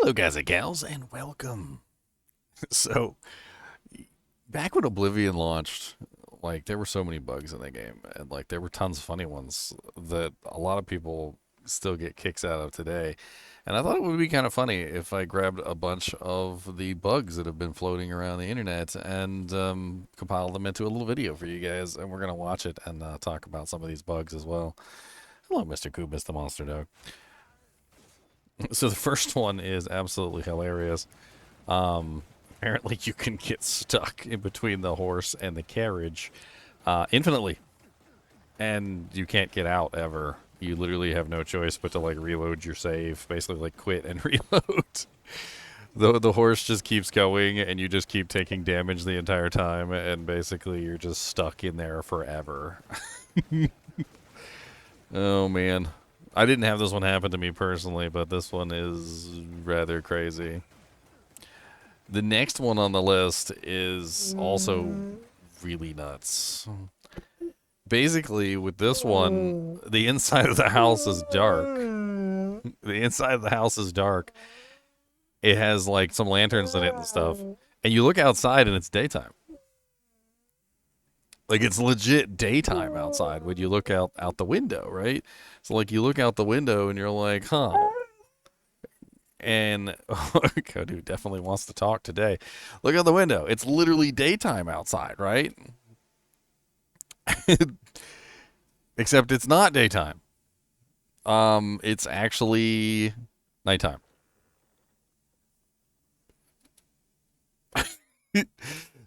Hello, guys and gals, and welcome. So, back when Oblivion launched, like there were so many bugs in the game, and like there were tons of funny ones that a lot of people still get kicks out of today. And I thought it would be kind of funny if I grabbed a bunch of the bugs that have been floating around the internet and compiled them into a little video for you guys, and we're gonna watch it and talk about some of these bugs as well. Hello, Mr. Kubis, the monster dog. So the first one is absolutely hilarious. Apparently, you can get stuck in between the horse and the carriage infinitely, and you can't get out ever. You literally have no choice but to like reload your save, basically like quit and reload. The horse just keeps going, and you just keep taking damage the entire time, and basically you're just stuck in there forever. Oh man, I didn't have this one happen to me personally, but this one is rather crazy. The next one on the list is also really nuts. Basically, with this one, the inside of the house is dark. The inside of the house is dark. It has like some lanterns in it and stuff. And you look outside and it's daytime. Like it's legit daytime outside when you look out the window, right? So like you look out the window and you're like, huh. And Kodu definitely wants to talk today. Look out the window. It's literally daytime outside, right? Except it's not daytime. It's actually nighttime.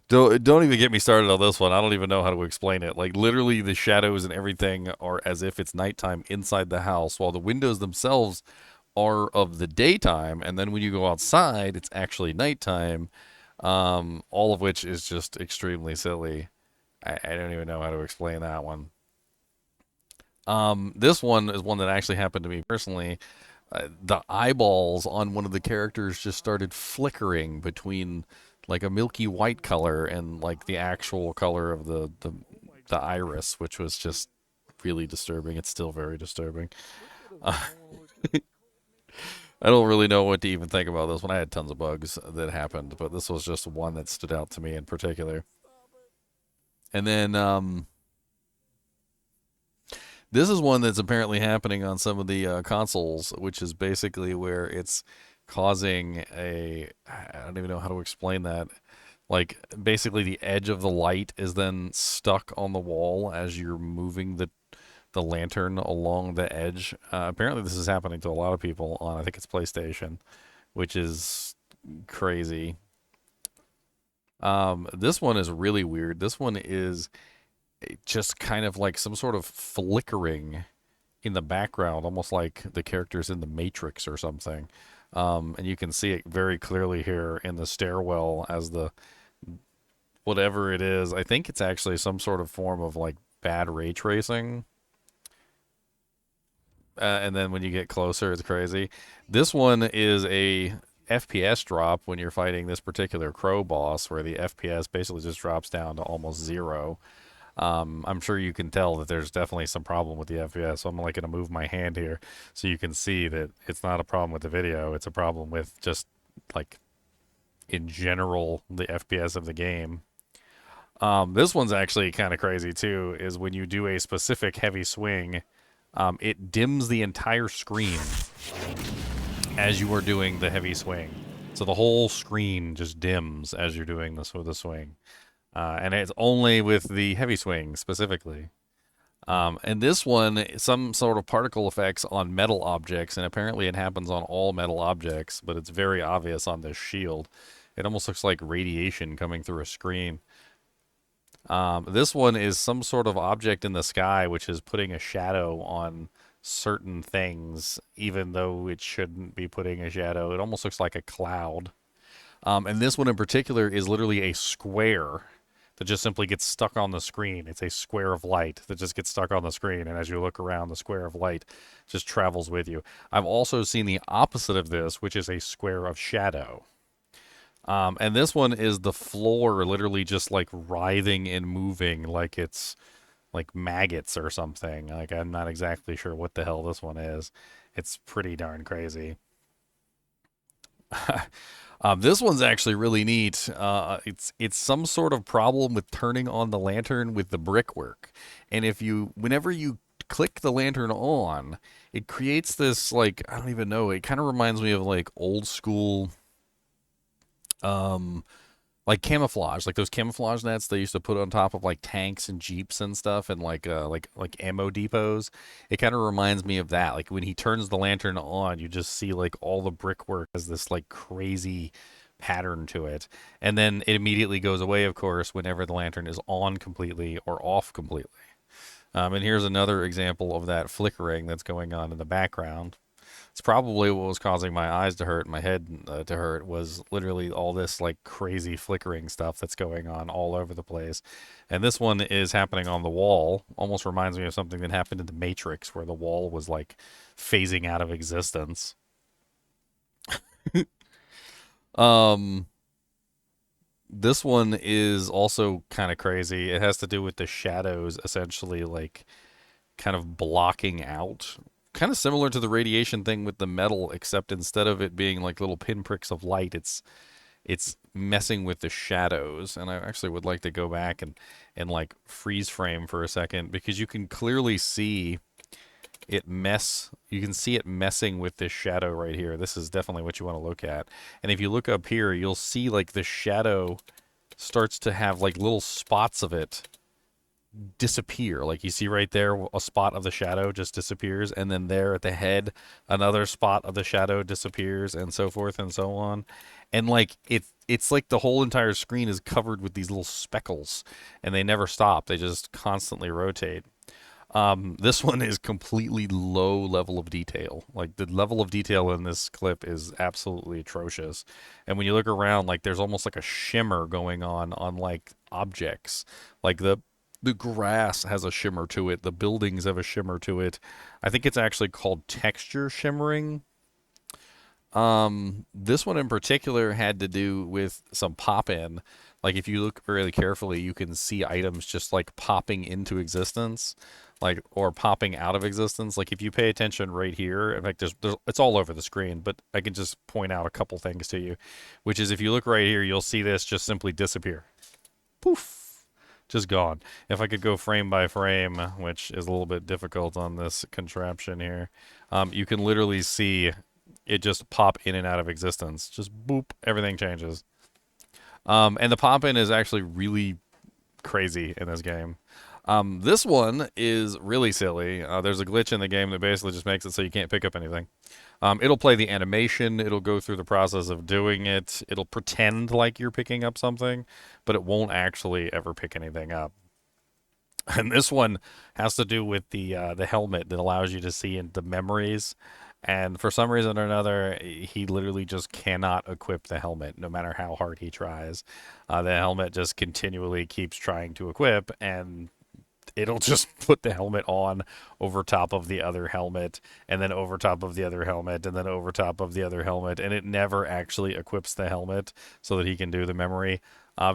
Don't even get me started on this one. I don't even know how to explain it. Like literally the shadows and everything are as if it's nighttime inside the house, while the windows themselves are of the daytime, and then when you go outside, it's actually nighttime. All of which is just extremely silly. I don't even know how to explain that one. This one is one that actually happened to me personally. The eyeballs on one of the characters just started flickering between like a milky white color and like the actual color of the iris, which was just really disturbing. It's still very disturbing. Uh, I don't really know what to even think about this one. I had tons of bugs that happened, but this was just one that stood out to me in particular. And then this is one that's apparently happening on some of the consoles, which is basically where it's causing a. I don't even know how to explain that. Like, basically, the edge of the light is then stuck on the wall as you're moving the lantern along the edge. Apparently, this is happening to a lot of people on, I think it's PlayStation, which is crazy. This one is really weird. This one is just kind of like some sort of flickering in the background, almost like the characters in the Matrix or something. And you can see it very clearly here in the stairwell as the whatever it is. I think it's actually some sort of form of like bad ray tracing. And then when you get closer, it's crazy. This one is a FPS drop when you're fighting this particular crow boss, where the FPS basically just drops down to almost zero. I'm sure you can tell that there's definitely some problem with the FPS. So I'm like going to move my hand here so you can see that it's not a problem with the video. It's a problem with just like in general the FPS of the game. This one's actually kind of crazy too. Is when you do a specific heavy swing, it dims the entire screen as you are doing the heavy swing. So the whole screen just dims as you're doing this with the swing. And it's only with the heavy swing specifically. And this one, some sort of particle effects on metal objects, and apparently it happens on all metal objects, but it's very obvious on this shield. It almost looks like radiation coming through a screen. This one is some sort of object in the sky which is putting a shadow on certain things, even though it shouldn't be putting a shadow. It almost looks like a cloud. And this one in particular is literally a square that just simply gets stuck on the screen. It's a square of light that just gets stuck on the screen, and as you look around, the square of light just travels with you. I've also seen the opposite of this, which is a square of shadow. And this one is the floor literally just like writhing and moving like it's like maggots or something. Like I'm not exactly sure what the hell this one is. It's pretty darn crazy. This one's actually really neat. It's some sort of problem with turning on the lantern with the brickwork, and whenever you click the lantern on, it creates this like I don't even know. It kind of reminds me of like old school, um, like camouflage, like those camouflage nets they used to put on top of like tanks and jeeps and stuff, and like ammo depots. It kind of reminds me of that. Like when he turns the lantern on, you just see like all the brickwork has this like crazy pattern to it, and then it immediately goes away, of course, whenever the lantern is on completely or off completely. And here's another example of that flickering that's going on in the background. It's probably what was causing my eyes to hurt, my head to hurt, was literally all this like crazy flickering stuff that's going on all over the place. And this one is happening on the wall. Almost reminds me of something that happened in the Matrix, where the wall was like phasing out of existence. Um, this one is also kind of crazy. It has to do with the shadows essentially like kind of blocking out. Kind of similar to the radiation thing with the metal, except instead of it being like little pinpricks of light, it's messing with the shadows. And I actually would like to go back and like freeze frame for a second, because you can clearly see you can see it messing with this shadow right here. This is definitely what you want to look at. And if you look up here, you'll see like the shadow starts to have like little spots of it disappear. Like you see right there, a spot of the shadow just disappears, and then there at the head, another spot of the shadow disappears, and so forth and so on. And like it's like the whole entire screen is covered with these little speckles, and they never stop. They just constantly rotate. This one is completely low level of detail. Like the level of detail in this clip is absolutely atrocious. And when you look around, like there's almost like a shimmer going on like objects. Like the grass has a shimmer to it. The buildings have a shimmer to it. I think it's actually called texture shimmering. This one in particular had to do with some pop in. Like if you look really carefully, you can see items just like popping into existence, like or popping out of existence. Like if you pay attention right here, in fact, there's it's all over the screen, but I can just point out a couple things to you, which is if you look right here, you'll see this just simply disappear. Poof, just gone. If I could go frame by frame, which is a little bit difficult on this contraption here, you can literally see it just pop in and out of existence. Just boop, everything changes. And the pop in is actually really crazy in this game. This one is really silly. There's a glitch in the game that basically just makes it so you can't pick up anything. It'll play the animation, it'll go through the process of doing it, it'll pretend like you're picking up something, but it won't actually ever pick anything up. And this one has to do with the helmet that allows you to see into memories. And for some reason or another, he literally just cannot equip the helmet, no matter how hard he tries. The helmet just continually keeps trying to equip, and it'll just put the helmet on over top of the other helmet, and then over top of the other helmet, and then over top of the other helmet, and it never actually equips the helmet so that he can do the memory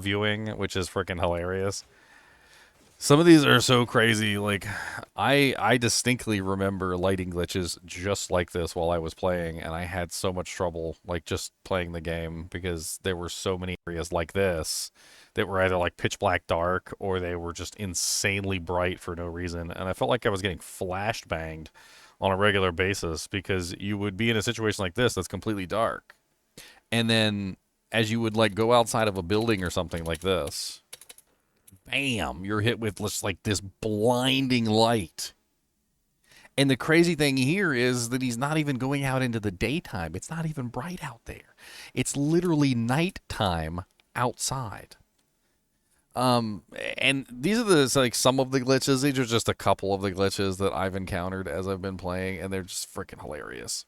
viewing, which is freaking hilarious. Some of these are so crazy. Like, I distinctly remember lighting glitches just like this while I was playing, and I had so much trouble, like, just playing the game because there were so many areas like this that were either, like, pitch black dark or they were just insanely bright for no reason. And I felt like I was getting flashbanged on a regular basis because you would be in a situation like this that's completely dark. And then as you would, like, go outside of a building or something like this, bam, you're hit with just like this blinding light. And the crazy thing here is that he's not even going out into the daytime. It's not even bright out there. It's literally nighttime outside. And these are like some of the glitches. These are just a couple of the glitches that I've encountered as I've been playing, and they're just freaking hilarious.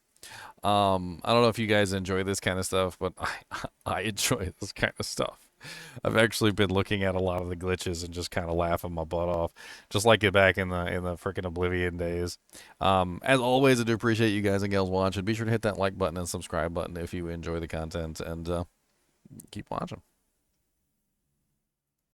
I don't know if you guys enjoy this kind of stuff, but I enjoy this kind of stuff. I've actually been looking at a lot of the glitches and just kind of laughing my butt off, just like it back in the freaking Oblivion days. As always, I do appreciate you guys and gals watching. Be sure to hit that like button and subscribe button if you enjoy the content, and keep watching.